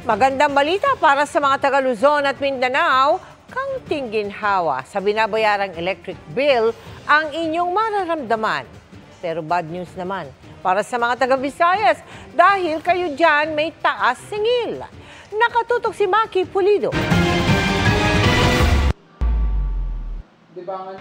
Magandang balita para sa mga taga Luzon at Mindanao, kaunting ginhawa sa binabayarang electric bill ang inyong mararamdaman. Pero bad news naman para sa mga taga Visayas dahil kayo dyan may taas singil. Nakatutok si Maki Pulido.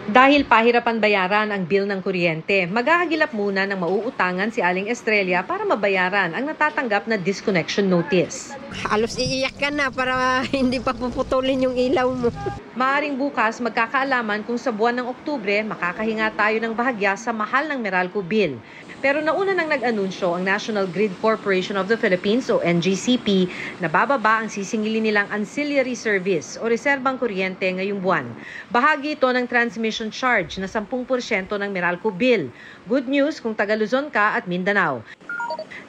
Dahil pahirapan bayaran ang bill ng kuryente, maghahagilap muna ng mauutangan si Aling Estrella para mabayaran ang natatanggap na disconnection notice. Halos iiyak ka na para hindi pa puputulin yung ilaw mo. Maaring bukas magkakaalaman kung sa buwan ng Oktubre makakahinga tayo ng bahagya sa mahal ng Meralco bill. Pero nauna nang nag-anunsyo ang National Grid Corporation of the Philippines o NGCP na bababa ang sisingilin nilang ancillary service o reserbang kuryente ngayong buwan. Bahagi ito ng transmission charge na 10% ng Meralco bill. Good news kung taga Luzon ka at Mindanao.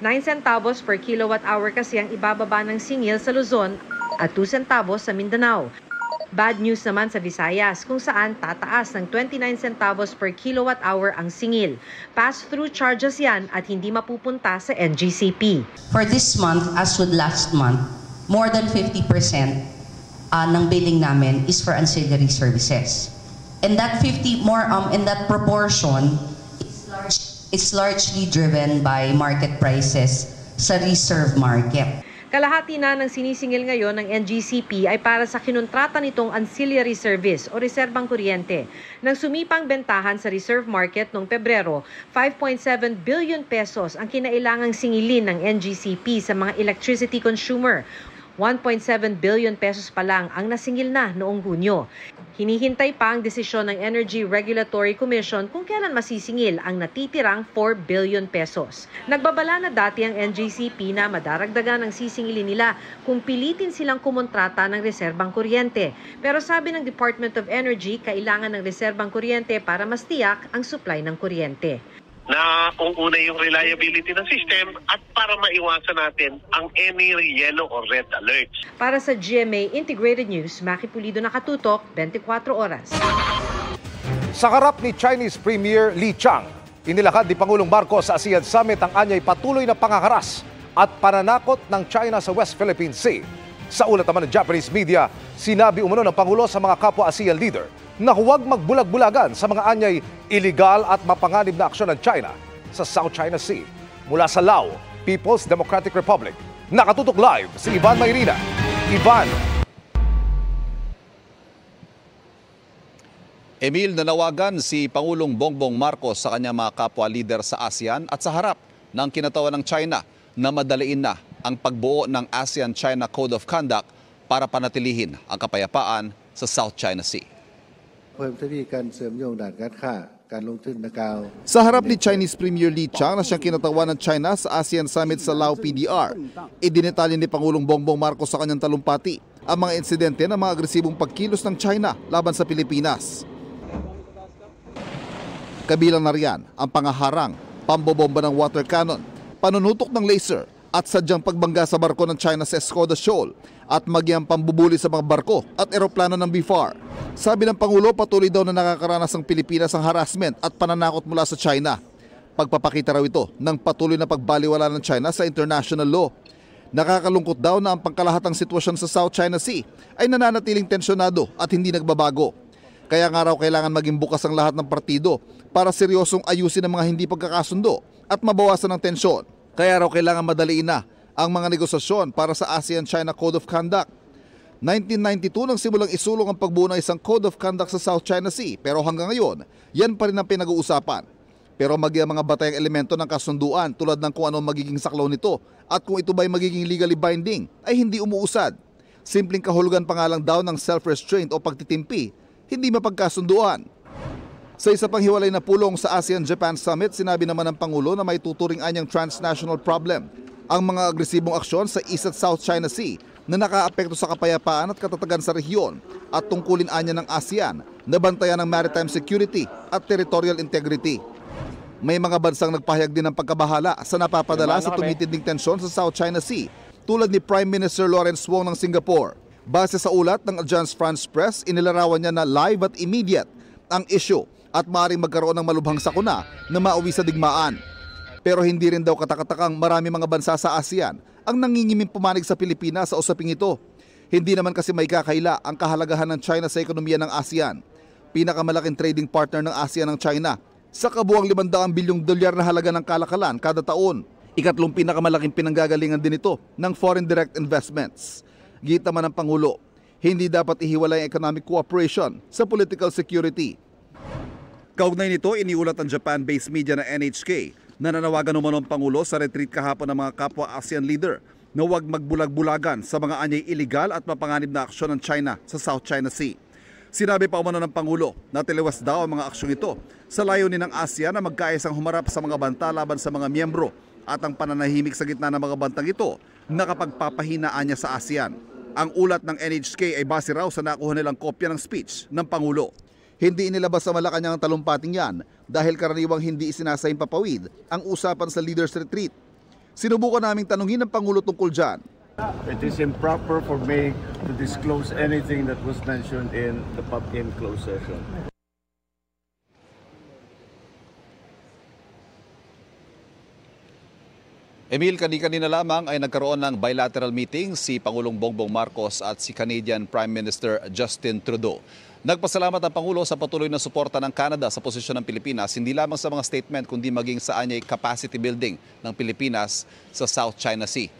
9 centavos per kilowatt hour kasi ang ibababa ng singil sa Luzon at 2 centavos sa Mindanao. Bad news naman sa Visayas kung saan tataas ng 29 centavos per kilowatt hour ang singil. Pass-through charges yan at hindi mapupunta sa NGCP. For this month, as with last month, more than 50% ng billing namin is for ancillary services. And that proportion is largely driven by market prices sa reserve market. Kalahati na ng sinisingil ngayon ng NGCP ay para sa kinontrata nitong ancillary service o reserbang kuryente. Nang sumipang bentahan sa reserve market noong Pebrero, 5.7 billion pesos ang kinailangang singilin ng NGCP sa mga electricity consumer. 1.7 billion pesos pa lang ang nasingil na noong Hunyo. Hinihintay pa ang desisyon ng Energy Regulatory Commission kung kailan masisingil ang natitirang 4 billion pesos. Nagbabala na dati ang NGCP na madaragdagan ang sisingilin nila kung pilitin silang kumontrata ng reserbang kuryente. Pero sabi ng Department of Energy, kailangan ng reserbang kuryente para mas tiyak ang supply ng kuryente. Na kung una yung reliability ng system at para maiwasan natin ang any yellow or red alerts. Para sa GMA Integrated News, Maki Pulido, nakatutok, 24 oras. Sa harap ni Chinese Premier Li Qiang, inilakad ni Pangulong Marcos sa ASEAN Summit ang anyay patuloy na pangaharas at pananakot ng China sa West Philippine Sea. Sa ulat naman ng Japanese media, sinabi umano ng Pangulo sa mga kapwa ASEAN leader na huwag magbulag-bulagan sa mga anyay iligal at mapanganib na aksyon ng China sa South China Sea. Mula sa Lao, People's Democratic Republic, nakatutok live si Ivan Mayrina. Ivan. Emil, nanawagan si Pangulong Bongbong Marcos sa kanyang mga kapwa leader sa ASEAN at sa harap ng kinatawan ng China na madaliin na ang pagbuo ng ASEAN-China Code of Conduct para panatilihin ang kapayapaan sa South China Sea. Sa harap ni Chinese Premier Li Qiang na siyang kinatawan ng China sa ASEAN Summit sa Lao PDR, idinetalye ni Pangulong Bongbong Marcos sa kanyang talumpati ang mga insidente ng mga agresibong pagkilos ng China laban sa Pilipinas. Kabilang na riyan ang pangaharang, pambobomba ng water cannon, panunutok ng laser at sadyang pagbangga sa barko ng China sa Escoda Shoal at magyang pambubuli sa mga barko at eroplano ng BFAR. Sabi ng Pangulo, patuloy daw na nakakaranas ng Pilipinas ng harassment at pananakot mula sa China. Pagpapakita raw ito ng patuloy na pagbaliwala ng China sa international law. Nakakalungkot daw na ang pangkalahatang sitwasyon sa South China Sea ay nananatiling tensyonado at hindi nagbabago. Kaya nga raw kailangan maging bukas ang lahat ng partido para seryosong ayusin ang mga hindi pagkakasundo at mabawasan ang tensyon. Kaya raw kailangan madaliin na ang mga negosasyon para sa ASEAN-China Code of Conduct. 1992 nang simulang isulong ang pagbuo ng isang Code of Conduct sa South China Sea, pero hanggang ngayon, yan pa rin ang pinag-uusapan. Pero mga batayang elemento ng kasunduan tulad ng kung ano magiging saklaw nito at kung ito ba'y magiging legally binding ay hindi umuusad. Simpleng kahulugan pa nga lang daw ng self-restraint o pagtitimpi, hindi mapagkasunduan. Sa isa pang hiwalay na pulong sa ASEAN-Japan Summit, sinabi naman ng Pangulo na may tuturing anyang transnational problem ang mga agresibong aksyon sa East at South China Sea na nakaapekto sa kapayapaan at katatagan sa rehiyon at tungkulin anya ng ASEAN na bantayan ng maritime security at territorial integrity. May mga bansang nagpahayag din ng pagkabahala sa napapadala sa tumitinding tensyon sa South China Sea tulad ni Prime Minister Lawrence Wong ng Singapore. Base sa ulat ng Agence France Presse, inilarawan niya na live at immediate ang issue at maaaring magkaroon ng malubhang sakuna na mauwi sa digmaan. Pero hindi rin daw katakatakang marami mga bansa sa ASEAN ang nangingiming pumanig sa Pilipinas sa usaping ito. Hindi naman kasi may kakaila ang kahalagahan ng China sa ekonomiya ng ASEAN. Pinakamalaking trading partner ng ASEAN ng China sa kabuang $500 bilyong na halaga ng kalakalan kada taon. Ikatlong pinakamalaking pinanggagalingan din ito ng foreign direct investments. Gita man ng Pangulo, hindi dapat ihiwalay ang economic cooperation sa political security. Kaugnay nito, iniulat ang Japan-based media na NHK na nanawagan umano ang Pangulo sa retreat kahapon ng mga kapwa ASEAN leader na huwag magbulag-bulagan sa mga anyay iligal at mapanganib na aksyon ng China sa South China Sea. Sinabi pa umano ng Pangulo na tiliwas daw ang mga aksyong ito sa layunin ng ASEAN na magkaisang humarap sa mga banta laban sa mga miyembro at ang pananahimik sa gitna ng mga bantang ito na kapagpapahinaan niya sa ASEAN. Ang ulat ng NHK ay base raw sa nakuha nilang kopya ng speech ng Pangulo. Hindi inilabas sa Malacanang ang talumpating yan dahil karaniwang hindi isinasayang papawid ang usapan sa leaders retreat. Sinubukan naming tanungin ng Pangulo tungkol dyan. It is improper for me to disclose anything that was mentioned in closed session. Emil, kanina lamang ay nagkaroon ng bilateral meeting si Pangulong Bongbong Marcos at si Canadian Prime Minister Justin Trudeau. Nagpasalamat ang Pangulo sa patuloy na suporta ng Canada sa posisyon ng Pilipinas, hindi lamang sa mga statement kundi maging sa anyay capacity building ng Pilipinas sa South China Sea.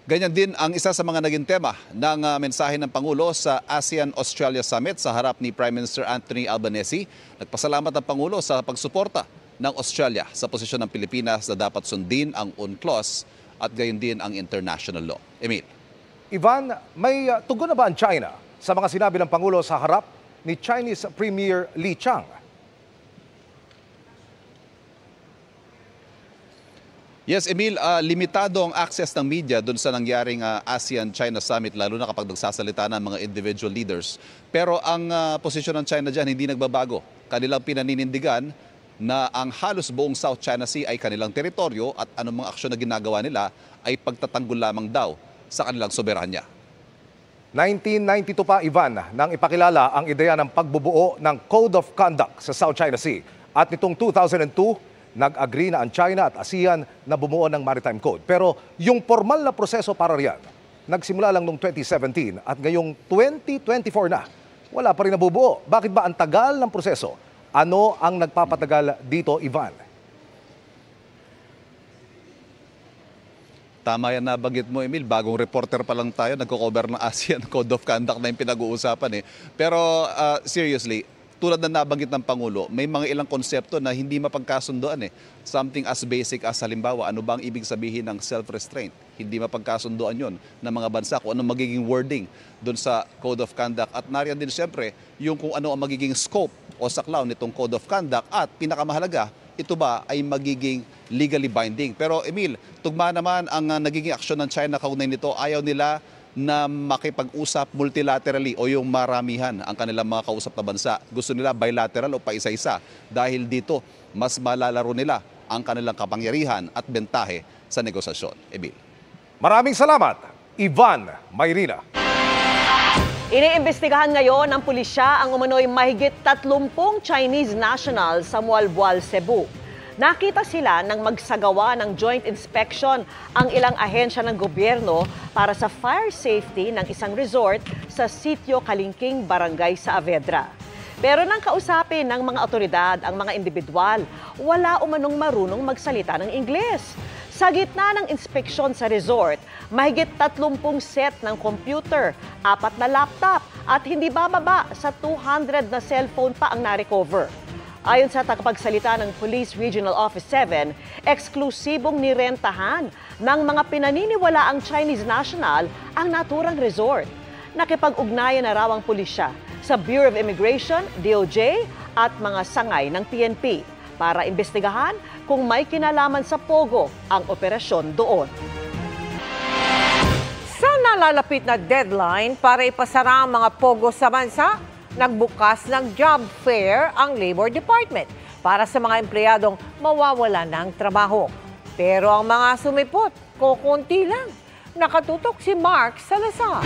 Ganyan din ang isa sa mga naging tema ng mensahe ng Pangulo sa ASEAN-Australia Summit sa harap ni Prime Minister Anthony Albanese. Nagpasalamat ang Pangulo sa pagsuporta ng Australia sa posisyon ng Pilipinas na dapat sundin ang UNCLOS at gayon din ang international law. Emil. Ivan, may tugon na ba ang China sa mga sinabi ng Pangulo sa harap ni Chinese Premier Li Qiang? Yes, Emil, limitado ang access ng media doon sa nangyaring ASEAN-China Summit, lalo na kapag nagsasalita ng mga individual leaders. Pero ang posisyon ng China dyan hindi nagbabago. Kanilang pinaninindigan na ang halos buong South China Sea ay kanilang teritoryo at anumang aksyon na ginagawa nila ay pagtatanggol lamang daw sa kanilang soberanya. 1992 pa, Ivan, nang ipakilala ang ideya ng pagbubuo ng Code of Conduct sa South China Sea. At nitong 2002, nag-agree na ang China at ASEAN na bumuo ng Maritime Code. Pero yung formal na proseso para riyan, nagsimula lang noong 2017 at ngayong 2024 na, wala pa rin nabubuo. Bakit ba ang tagal ng proseso? Ano ang nagpapatagal dito, Ivan? Tama yan nabanggit mo, Emil. Bagong reporter pa lang tayo, nagko-cover ng ASEAN Code of Conduct na yung pinag-uusapan. Pero seriously, tulad na nabanggit ng Pangulo, may mga ilang konsepto na hindi mapagkasundoan. Something as basic as halimbawa, ano ba ang ibig sabihin ng self-restraint? Hindi mapagkasundoan yon ng mga bansa kung ano magiging wording doon sa Code of Conduct. At nariyan din siyempre yung kung ano ang magiging scope o saklaw nitong Code of Conduct at pinakamahalaga, ito ba ay magiging legally binding. Pero Emil, tugma naman ang nagiging aksyon ng China kaugnay nito. Ayaw nila na makipag-usap multilaterally o yung maramihan ang kanilang mga kausap na bansa. Gusto nila bilateral o paisa-isa dahil dito mas malalaro nila ang kanilang kapangyarihan at bentahe sa negosasyon. Emil. Maraming salamat, Ivan Mayrina. Iniimbestigahan ngayon ng pulisya ang umano'y mahigit 30 Chinese nationals sa Mualboal, Cebu. Nakita sila nang magsagawa ng joint inspection ang ilang ahensya ng gobyerno para sa fire safety ng isang resort sa Sitio Kalingking, Barangay sa Avedra. Pero nang kausapin ng mga otoridad ang mga individual, wala umanong marunong magsalita ng Ingles. Sa gitna ng inspeksyon sa resort, mahigit 30 set ng computer, 4 na laptop at hindi bababa sa 200 na cellphone pa ang na-recover. Ayon sa tagapagsalita ng Police Regional Office 7, eksklusibong nirentahan ng mga pinaniniwalaang Chinese national ang naturang resort. Nakipag-ugnayan na raw ang pulisya sa Bureau of Immigration, DOJ at mga sangay ng PNP para imbestigahan kung may kinalaman sa Pogo ang operasyon doon. Sa nalalapit na deadline para ipasara ang mga Pogo sa bansa, nagbukas ng job fair ang Labor Department para sa mga empleyadong mawawala ng trabaho. Pero ang mga sumipot, kukunti lang. Nakatutok si Mark Salazar.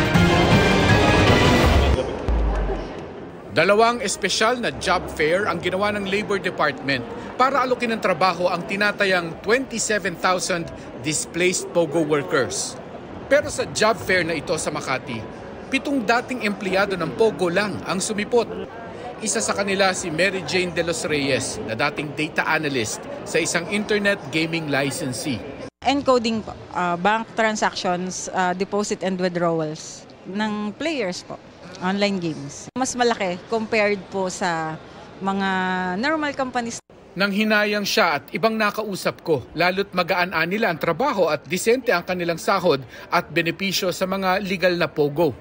Dalawang espesyal na job fair ang ginawa ng Labor Department para alokin ng trabaho ang tinatayang 27,000 displaced POGO workers. Pero sa job fair na ito sa Makati, 7 dating empleyado ng Pogo lang ang sumipot. Isa sa kanila si Mary Jane De Los Reyes na dating data analyst sa isang internet gaming licensee. Encoding po, bank transactions, deposit and withdrawals ng players po, online games. Mas malaki compared po sa mga normal companies. Nang hinayang siya at ibang nakausap ko, lalo't magaan nila ang trabaho at disente ang kanilang sahod at benepisyo sa mga legal na Pogo.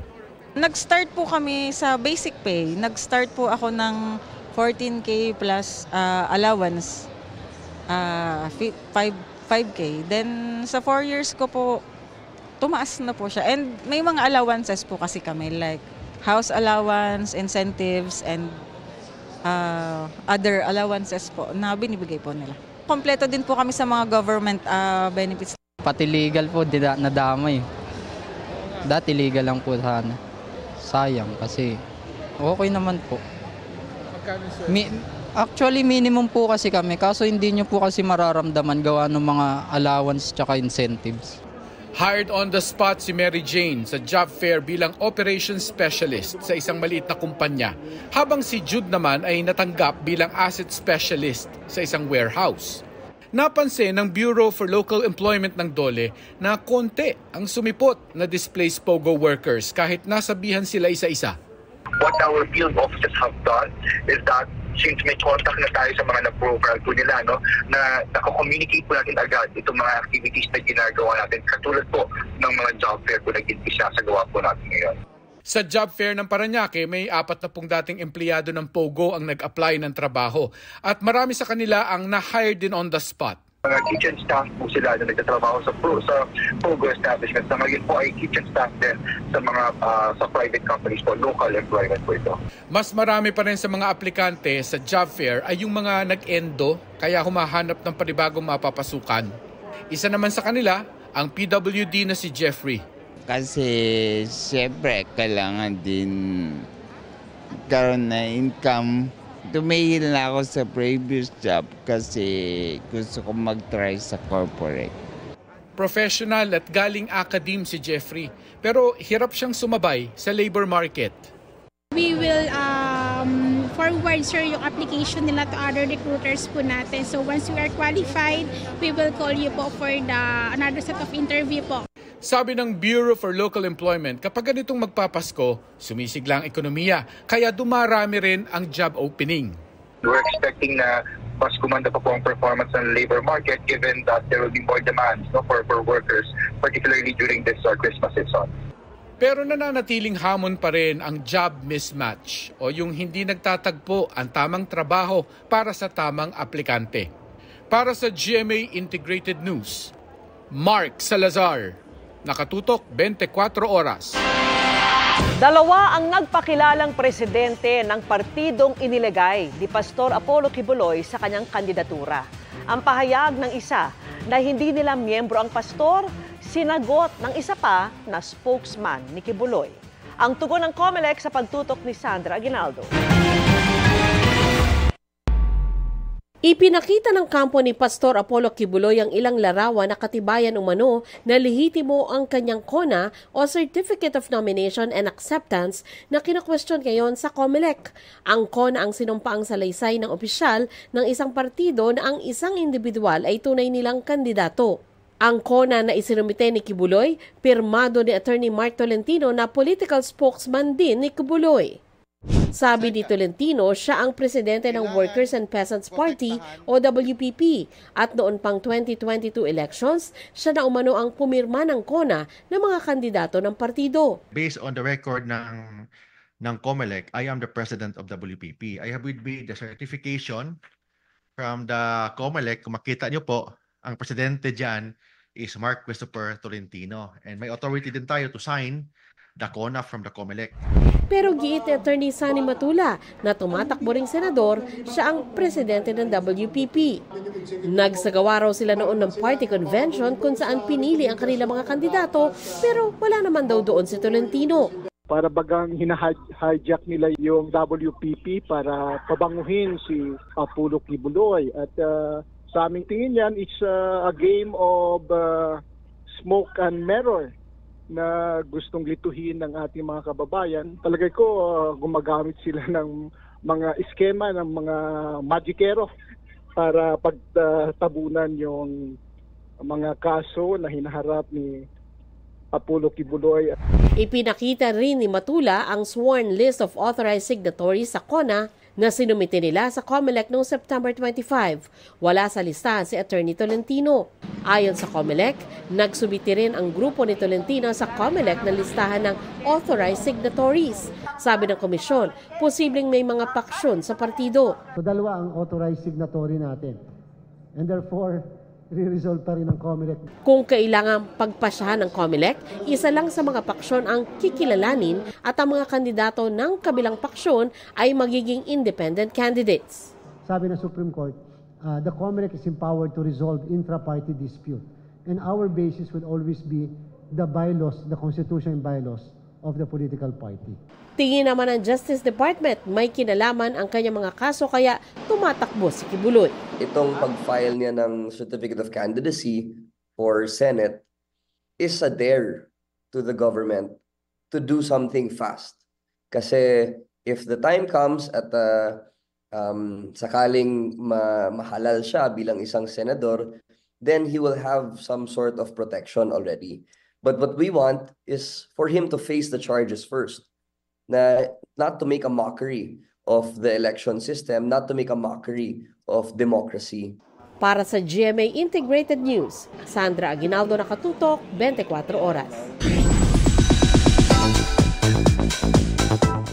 Nag-start po kami sa basic pay. Nag-start po ako ng 14K plus allowance, 5K. Then sa 4 years ko po, tumaas na po siya. And may mga allowances po kasi kami like house allowance, incentives, and other allowances po na binibigay po nila. Kompleto din po kami sa mga government benefits. Pati legal po, nadamay. Dati legal lang po sana. Sayang kasi okay naman po. Actually minimum po kasi kami, kaso hindi nyo po kasi mararamdaman gawa ng mga allowance tsaka incentives. Hired on the spot si Mary Jane sa job fair bilang operations specialist sa isang maliit na kumpanya, habang si Jude naman ay natanggap bilang asset specialist sa isang warehouse. Napansin ng Bureau for Local Employment ng DOLE na konti ang sumipot na displaced Pogo workers kahit nasabihan sila isa-isa. What our field officers have done is that since may contact na tayo sa mga na-profile po nila, no, na nakakommunicate po natin agad itong mga activities na ginagawa natin, katulad po ng mga job fair po na ginagawa po natin ngayon. Sa job fair ng Parañaque, may 40 dating empleyado ng Pogo ang nag-apply ng trabaho at marami sa kanila ang na-hire din on the spot. Mga kitchen staff po sila na nagtatrabaho sa Pogo establishment na ngayon po ay kitchen staff din sa mga sa private companies po, local employment po ito. Mas marami pa rin sa mga aplikante sa job fair ay yung mga nag-endo kaya humahanap ng panibagong mapapasukan. Isa naman sa kanila ang PWD na si Jeffrey. Kasi siyempre kailangan din karoon na income. Tumihil na ako sa previous job kasi gusto ko mag-try sa corporate. Professional at galing academe si Jeffrey, pero hirap siyang sumabay sa labor market. We will forward, sir, yung application nila to other recruiters po natin. So once we are qualified, we will call you po for another set of interview po. Sabi ng Bureau for Local Employment, kapag ganitong magpapasko, sumisigla ang ekonomiya, kaya dumarami rin ang job opening. We're expecting na mas gumanda pa po ang performance ng labor market given that there will be more demands, no, for workers, particularly during this Christmas season. Pero nananatiling hamon pa rin ang job mismatch o yung hindi nagtatagpo ang tamang trabaho para sa tamang aplikante. Para sa GMA Integrated News, Mark Salazar. Nakatutok 24 oras. Dalawa ang nagpakilalang presidente ng partidong inilegay ni Pastor Apollo Kibuloy sa kanyang kandidatura. Ang pahayag ng isa na hindi nila miyembro ang pastor, sinagot ng isa pa na spokesman ni Kibuloy. Ang tugon ng COMELEC sa pagtutok ni Sandra Aguinaldo. Ipinakita ng kampo ni Pastor Apollo Kibuloy ang ilang larawan na katibayan umano na lehitimo ang kanyang KONA o Certificate of Nomination and Acceptance na kinakwestiyon ngayon sa COMELEC. Ang KONA ang sinumpaang salaysay ng opisyal ng isang partido na ang isang individual ay tunay nilang kandidato. Ang KONA na isinumite ni Kibuloy, pirmado ni Attorney Mark Tolentino na political spokesman din ni Kibuloy. Sabi ni Tolentino, siya ang presidente ng Workers and Peasants Party o WPP at noon pang 2022 elections, siya na umano ang pumirma ng KONA ng mga kandidato ng partido. Based on the record ng COMELEC, I am the president of WPP. I have with me the certification from the COMELEC. Kung makita niyo po, ang presidente dyan is Mark Christopher Tolentino. And may authority din tayo to sign the KONA from the COMELEC. Pero giit ni Attorney Sunny Matula na tumatakbo ring senador, siya ang presidente ng WPP. Nagsagawa raw sila noon ng party convention kung saan pinili ang kanilang mga kandidato pero wala naman daw doon si Tolentino. Para bagang hina-hijack nila yung WPP para pabanguhin si Apollo Kibuloy. At sa aming tingin yan, it's a game of smoke and mirror. na gustong lituhin ng ating mga kababayan. Talagay ko gumagamit sila ng mga eskema ng mga magikero para pagtabunan yung mga kaso na hinaharap ni Apollo Kibuloy. Ipinakita rin ni Matula ang sworn list of authorized signatories sa CONA na sinumite nila sa COMELEC noong September 25. Wala sa listahan si Attorney Tolentino. Ayon sa COMELEC, nagsumite rin ang grupo ni Tolentino sa COMELEC na listahan ng authorized signatories. Sabi ng komisyon, posibleng may mga paksyon sa partido. So dalawa ang authorized signatory natin. And therefore, re-resolve pa rin ng COMELEC. Kung kailangan pagpasyahan ng COMELEC, isa lang sa mga paksyon ang kikilalanin at ang mga kandidato ng kabilang paksyon ay magiging independent candidates. Sabi ng Supreme Court, the COMELEC is empowered to resolve intra-party dispute. And our basis will always be the bylaws, the constitution and bylaws of the political party. Tingin naman ng Justice Department, may kinalaman ang kanyang mga kaso kaya tumatakbo si Kibuloy. Itong pag-file niya ng Certificate of Candidacy for Senate is a dare to the government to do something fast. Kasi if the time comes at sakaling mahalal siya bilang isang senador, then he will have some sort of protection already. But what we want is for him to face the charges first. Not to make a mockery of the election system, not to make a mockery of democracy. Para sa GMA Integrated News, Sandra Aguinaldo, nakatutok, 24 oras.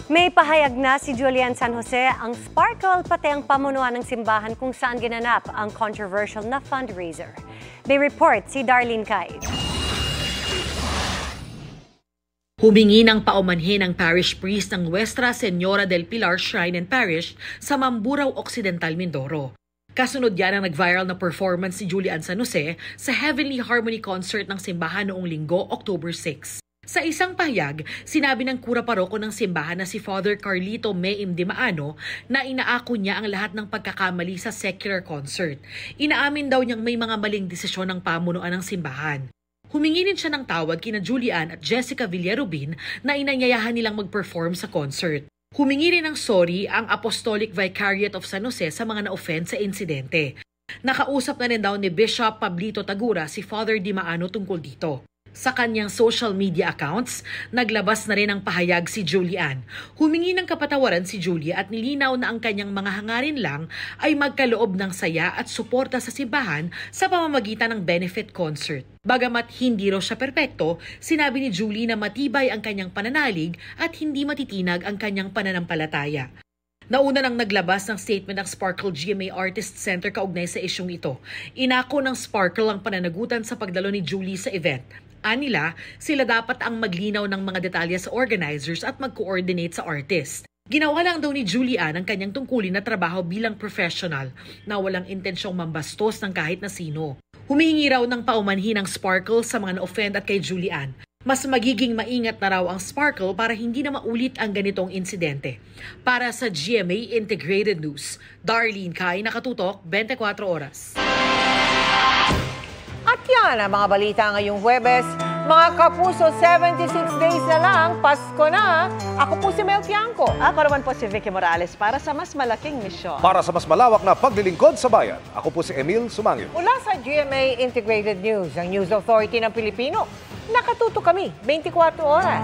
May pahayag na si Julian San Jose ang Sparkle pati ang pamunuan ng simbahan kung saan ginanap ang controversial na fundraiser. May report si Darlene Cai. Humingi ng paumanhin ang parish priest ng Nuestra Señora del Pilar Shrine and Parish sa Mamburao Occidental, Mindoro. Kasunod yan ang nag-viral na performance ni Julian San Jose sa Heavenly Harmony Concert ng simbahan noong Linggo, October 6. Sa isang pahayag, sinabi ng kura paroko ng simbahan na si Father Carlito Meim Dimaano na inaako niya ang lahat ng pagkakamali sa secular concert. Inaamin daw niyang may mga maling desisyon ng pamunuan ng simbahan. Humingi rin siya ng tawad kina Julian at Jessica Villarubin na inanyayahan nilang mag-perform sa concert. Humingi rin ng sorry ang Apostolic Vicariate of San Jose sa mga na-offend sa insidente. Nakausap na rin daw ni Bishop Pablito Tagura si Father Dimaano tungkol dito. Sa kanyang social media accounts, naglabas na rin ang pahayag si Julian. Humingi ng kapatawaran si Julia at nilinaw na ang kanyang mga hangarin lang ay magkaloob ng saya at suporta sa simbahan sa pamamagitan ng benefit concert. Bagamat hindi raw siya perpekto, sinabi ni Julie na matibay ang kanyang pananalig at hindi matitinag ang kanyang pananampalataya. Nauna nang naglabas ng statement ng Sparkle GMA Artist Center kaugnay sa isyong ito. Inako ng Sparkle ang pananagutan sa pagdalo ni Julie sa event. Anila, sila dapat ang maglinaw ng mga detalye sa organizers at mag-coordinate sa artist. Ginawa lang daw ni Julian ang kanyang tungkulin na trabaho bilang professional na walang intensyong mambastos ng kahit na sino. Humihingi raw ng paumanhin ng Sparkle sa mga na-offend at kay Julian. Mas magiging maingat na raw ang Sparkle para hindi na maulit ang ganitong insidente. Para sa GMA Integrated News, Darlene Cai, nakatutok, 24 oras. At yan ang mga balita ngayong Huwebes. Mga kapuso, 76 days na lang, Pasko na. Ako po si Mel Tiangco. Ako naman po si Vicky Morales para sa mas malaking misyon. Para sa mas malawak na paglilingkod sa bayan, ako po si Emil Sumangil. Mula sa GMA Integrated News, ang News Authority ng Pilipino. Nakatuto kami 24 oras.